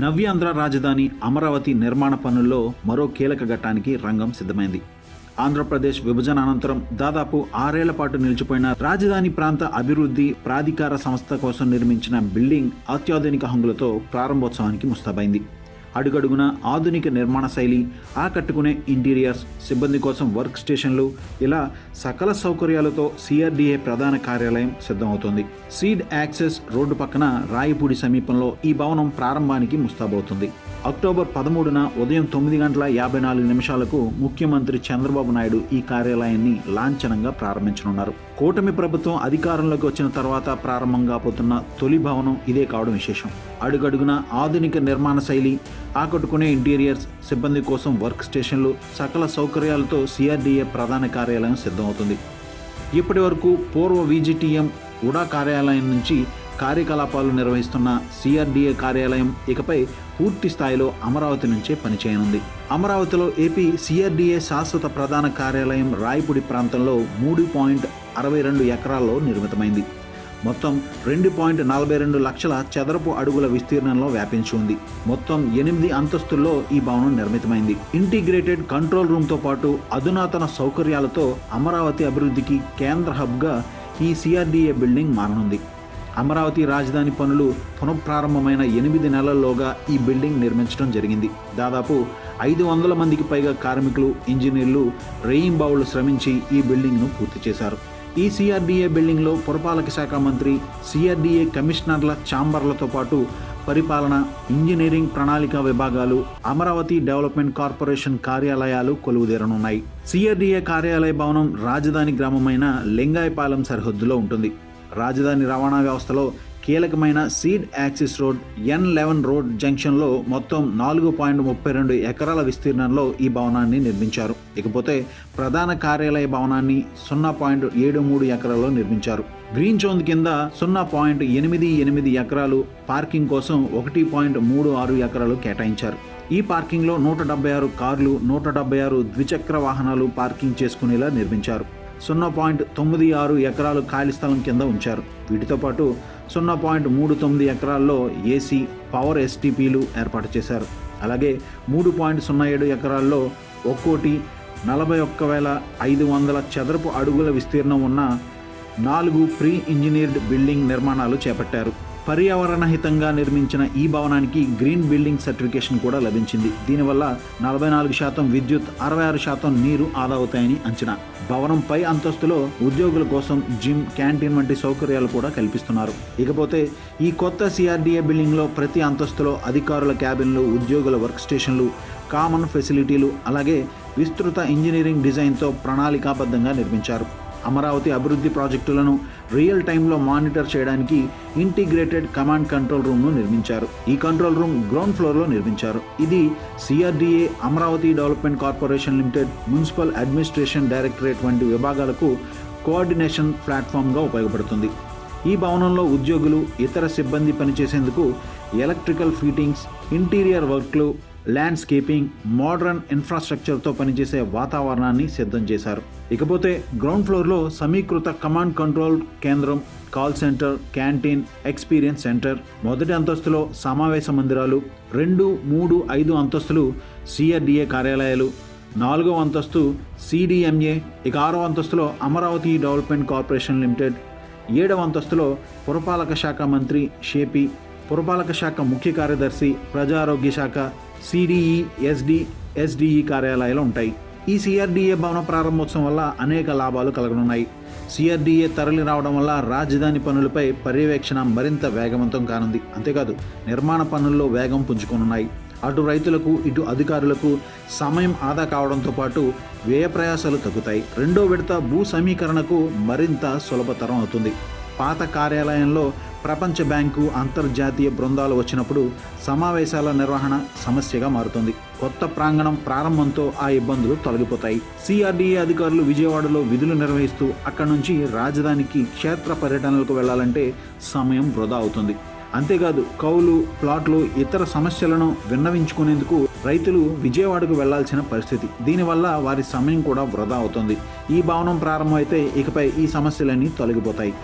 నవ్యాంధ్ర రాజధాని అమరావతి నిర్మాణ పనుల్లో మరో కీలక ఘట్టానికి రంగం సిద్ధమైంది. ఆంధ్రప్రదేశ్ విభజన అనంతరం దాదాపు 6 ఏళ్ల పాటు నిలిచిపోయిన రాజధాని ప్రాంత అభివృద్ధి ప్రాధికార సంస్థ కోసం నిర్మించిన బిల్డింగ్ అత్యాధునిక హంగులతో ప్రారంభోత్సవానికి ముస్తాబైంది. అడుగడుగున ఆధునిక నిర్మాణ శైలి, ఆకట్టుకునే ఇంటీరియర్స్, సిబ్బంది కోసం వర్క్ స్టేషన్లు, ఇలా సకల సౌకర్యాలతో సిఆర్డీఏ ప్రధాన కార్యాలయం సిద్ధమవుతోంది. సీడ్ యాక్సెస్ రోడ్డు పక్కన రాయపూడి సమీపంలో ఈ భవనం ప్రారంభానికి ముస్తాబవుతుంది. అక్టోబర్ 13న ఉదయం 9:54 ముఖ్యమంత్రి చంద్రబాబు నాయుడు ఈ కార్యాలయాన్ని లాంఛనంగా ప్రారంభించనున్నారు. కూటమి ప్రభుత్వం అధికారంలోకి వచ్చిన తర్వాత ప్రారంభంగా పోతున్న తొలి భవనం ఇదే కావడం విశేషం. అడుగడుగున ఆధునిక నిర్మాణ శైలి, ఆకట్టుకునే ఇంటీరియర్స్, సిబ్బంది కోసం వర్క్ స్టేషన్లు, సకల సౌకర్యాలతో సిఆర్డీఏ ప్రధాన కార్యాలయం సిద్ధమవుతుంది. ఇప్పటి వరకు పూర్వ విజిటిఎం ఉడా కార్యాలయం నుంచి కార్యకలాపాలు నిర్వహిస్తున్న సిఆర్డీఏ కార్యాలయం ఇకపై పూర్తి స్థాయిలో అమరావతి నుంచే పనిచేయనుంది. అమరావతిలో ఏపీ సిఆర్డీఏ శాశ్వత ప్రధాన కార్యాలయం రాయపూడి ప్రాంతంలో 3.62 ఎకరాల్లో నిర్మితమైంది. మొత్తం 2.42 లక్షల చదరపు అడుగుల విస్తీర్ణంలో వ్యాపించి ఉంది. మొత్తం 8 అంతస్తుల్లో ఈ భవనం నిర్మితమైంది. ఇంటిగ్రేటెడ్ కంట్రోల్ రూమ్తో పాటు అధునాతన సౌకర్యాలతో అమరావతి అభివృద్ధికి కేంద్ర హబ్గా ఈ సిఆర్డీఏ బిల్డింగ్ మారనుంది. అమరావతి రాజధాని పనులు పునఃప్రారంభమైన 8 నెలల్లోగా ఈ బిల్డింగ్ నిర్మించడం జరిగింది. దాదాపు 500 మందికి పైగా కార్మికులు, ఇంజనీర్లు రేయింబావులు శ్రమించి ఈ బిల్డింగ్ను పూర్తి చేశారు. ఈ సిఆర్డీఏ బిల్డింగ్లో పురపాలక శాఖ మంత్రి, సిఆర్డీఏ కమిషనర్ల ఛాంబర్లతో పాటు పరిపాలన, ఇంజనీరింగ్ ప్రణాళిక విభాగాలు, అమరావతి డెవలప్మెంట్ కార్పొరేషన్ కార్యాలయాలు కొలువుదీరనున్నాయి. సిఆర్డీఏ కార్యాలయ భవనం రాజధాని గ్రామమైన లింగాయపాలెం సరిహద్దులో ఉంటుంది. రాజధాని రవాణా వ్యవస్థలో కీలకమైన seed axis road, N11 road జంక్షన్లో మొత్తం 4.32 ఎకరాల విస్తీర్ణంలో ఈ భవనాన్ని నిర్మించారు. ఇకపోతే ప్రధాన కార్యాలయ భవనాన్ని 0.73 ఎకరాల్లో నిర్మించారు. గ్రీన్ జోన్ కింద 0.88 ఎకరాలు, పార్కింగ్ కోసం 1.36 ఎకరాలు కేటాయించారు. ఈ పార్కింగ్లో 176 కార్లు, 176 ద్విచక్ర వాహనాలు పార్కింగ్ చేసుకునేలా నిర్మించారు. 0.96 ఎకరాలు ఖాళీ స్థలం కింద ఉంచారు. వీటితో పాటు 0.39 ఎకరాల్లో ఏసీ, పవర్ ఎస్టీపీలు ఏర్పాటు చేశారు. అలాగే 3.07 ఎకరాల్లో ఒక్కోటి 41,500 చదరపు అడుగుల విస్తీర్ణం ఉన్న 4 ప్రీ ఇంజనీర్డ్ బిల్డింగ్ నిర్మాణాలు చేపట్టారు. పర్యావరణ హితంగా నిర్మించిన ఈ భవనానికి గ్రీన్ బిల్డింగ్ సర్టిఫికేషన్ కూడా లభించింది. దీనివల్ల 44% విద్యుత్, 66% నీరు ఆదా అవుతాయని అంచనా. భవనం పై అంతస్తులో ఉద్యోగుల కోసం జిమ్, క్యాంటీన్ వంటి సౌకర్యాలు కూడా కల్పిస్తున్నారు. ఇకపోతే ఈ కొత్త సిఆర్డీఏ బిల్డింగ్లో ప్రతి అంతస్తులో అధికారుల క్యాబిన్లు, ఉద్యోగుల వర్క్ స్టేషన్లు, కామన్ ఫెసిలిటీలు, అలాగే విస్తృత ఇంజనీరింగ్ డిజైన్తో ప్రణాళికాబద్ధంగా నిర్మించారు. అమరావతి అభివృద్ధి ప్రాజెక్టులను రియల్ టైంలో మానిటర్ చేయడానికి ఇంటిగ్రేటెడ్ కమాండ్ కంట్రోల్ రూమ్ను నిర్మించారు. ఈ కంట్రోల్ రూమ్ గ్రౌండ్ ఫ్లోర్లో నిర్మించారు. ఇది CRDA, Amaravati development corporation limited, municipal administration directorate వంటి విభాగాలకు కోఆర్డినేషన్ ప్లాట్ఫామ్గా ఉపయోగపడుతుంది. ఈ భవనంలో ఉద్యోగులు, ఇతర సిబ్బంది పనిచేసేందుకు ఎలక్ట్రికల్ ఫిట్టింగ్స్, ఇంటీరియర్ వర్క్లు, ల్యాండ్స్కేపింగ్, మోడర్న్ ఇన్ఫ్రాస్ట్రక్చర్తో పనిచేసే వాతావరణాన్ని సిద్ధం చేశారు. ఇకపోతే గ్రౌండ్ ఫ్లోర్లో సమీకృత కమాండ్ కంట్రోల్ కేంద్రం, call centre, canteen, experience centre, మొదటి అంతస్తులో సమావేశ మందిరాలు, 2, 3, 5 అంతస్తులు సిఆర్డీఏ కార్యాలయాలు, 4వ అంతస్తు సిడిఎంఏ, ఇక 6వ అంతస్తులో అమరావతి డెవలప్మెంట్ కార్పొరేషన్ లిమిటెడ్, 7వ అంతస్తులో పురపాలక శాఖ మంత్రి షేపీ, పురపాలక శాఖ ముఖ్య కార్యదర్శి, ప్రజారోగ్య శాఖ, సిడిఈ, ఎస్డిఈ కార్యాలయాలు ఉంటాయి. ఈ సిఆర్డీఏ భవన ప్రారంభోత్సవం వల్ల అనేక లాభాలు కలగనున్నాయి. సిఆర్డీఏ తరలి రావడం వల్ల రాజధాని పనులపై పర్యవేక్షణ మరింత వేగవంతం కానుంది. అంతేకాదు నిర్మాణ పనుల్లో వేగం పుంజుకోనున్నాయి. అటు రైతులకు, ఇటు అధికారులకు సమయం ఆదా కావడంతో పాటు వ్యయ ప్రయాసాలు తగ్గుతాయి. 2వ విడత భూ సమీకరణకు మరింత సులభతరం అవుతుంది. పాత కార్యాలయంలో ప్రపంచ బ్యాంకు, అంతర్జాతీయ బృందాలు వచ్చినప్పుడు సమావేశాల నిర్వహణ సమస్యగా మారుతుంది. కొత్త ప్రాంగణం ప్రారంభంతో ఆ ఇబ్బందులు తొలగిపోతాయి. సిఆర్డీఏ అధికారులు విజయవాడలో విధులు నిర్వహిస్తూ అక్కడి నుంచి రాజధానికి క్షేత్ర పర్యటనలకు వెళ్లాలంటే సమయం వృధా అవుతుంది. అంతేకాదు కౌలు, ప్లాట్లు, ఇతర సమస్యలను విన్నవించుకునేందుకు రైతులు విజయవాడకు వెళ్లాల్సిన పరిస్థితి. దీనివల్ల వారి సమయం కూడా వృధా అవుతుంది. ఈ భవనం ప్రారంభమైతే ఇకపై ఈ సమస్యలన్నీ తొలగిపోతాయి.